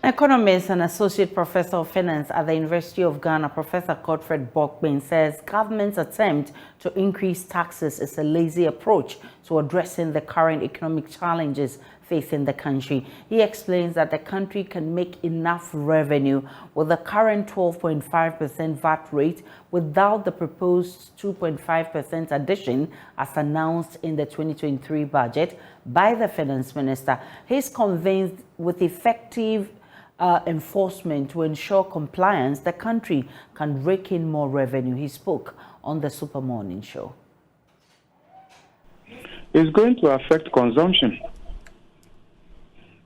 Economist and Associate Professor of Finance at the University of Ghana, Professor Bokpin, says government's attempt to increase taxes is a lazy approach to addressing the current economic challenges facing the country. He explains that the country can make enough revenue with the current 12.5% VAT rate without the proposed 2.5% addition as announced in the 2023 budget by the Finance Minister. He's convinced with effective enforcement to ensure compliance, the country can rake in more revenue. He spoke on the Super Morning Show. It's going to affect consumption.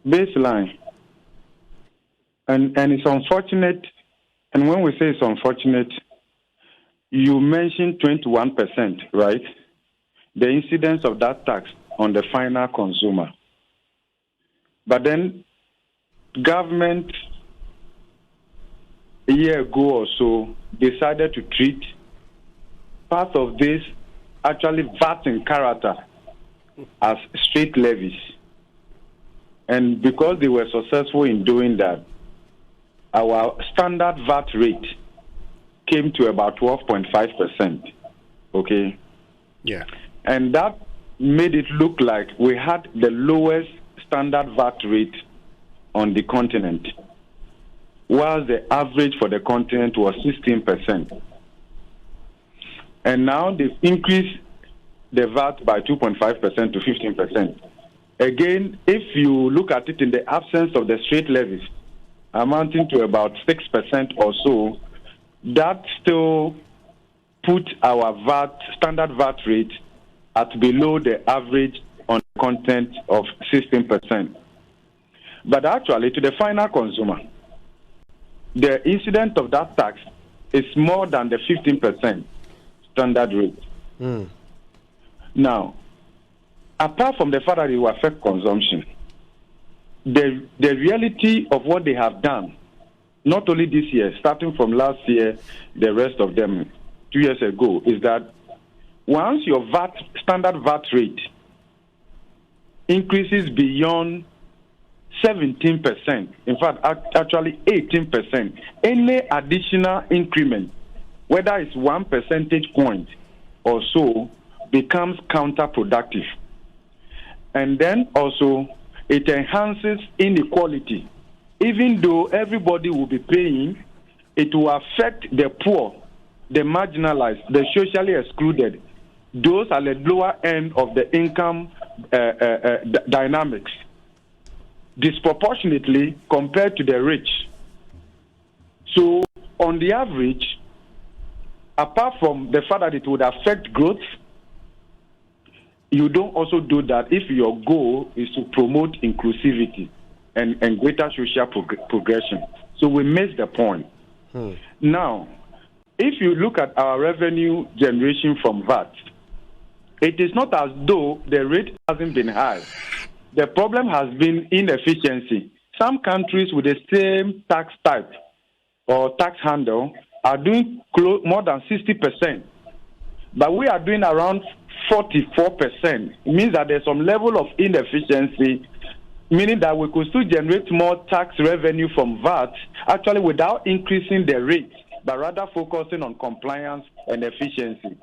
Baseline. And it's unfortunate, and when we say it's unfortunate, you mentioned 21%, right? The incidence of that tax on the final consumer. But then government a year ago or so decided to treat part of this actually VAT in character as straight levies. And because they were successful in doing that, our standard VAT rate came to about 12.5%. Okay? Yeah. And that made it look like we had the lowest standard VAT rate on the continent, while the average for the continent was 16%. And now they've increased the VAT by 2.5% to 15%. Again, if you look at it in the absence of the straight levies, amounting to about 6% or so, that still put our standard VAT rate at below the average on the continent of 16%. But actually, to the final consumer, the incidence of that tax is more than the 15% standard rate. Now, apart from the fact that it will affect consumption, the reality of what they have done, not only this year, starting from last year, the rest of them 2 years ago, is that once your standard VAT rate increases beyond 17%, in fact, actually 18%, any additional increment, whether it's 1 percentage point or so, becomes counterproductive. And then also, it enhances inequality. Even though everybody will be paying, it will affect the poor, the marginalized, the socially excluded, those at the lower end of the income dynamics, disproportionately compared to the rich. So, on the average, apart from the fact that it would affect growth, you don't also do that if your goal is to promote inclusivity and greater social progression. So we missed the point. Now, if you look at our revenue generation from VAT, it is not as though the rate hasn't been high. The problem has been inefficiency. Some countries with the same tax type or tax handle are doing more than 60%. But we are doing around 44%. It means that there's some level of inefficiency, meaning that we could still generate more tax revenue from VAT, actually without increasing the rate, but rather focusing on compliance and efficiency.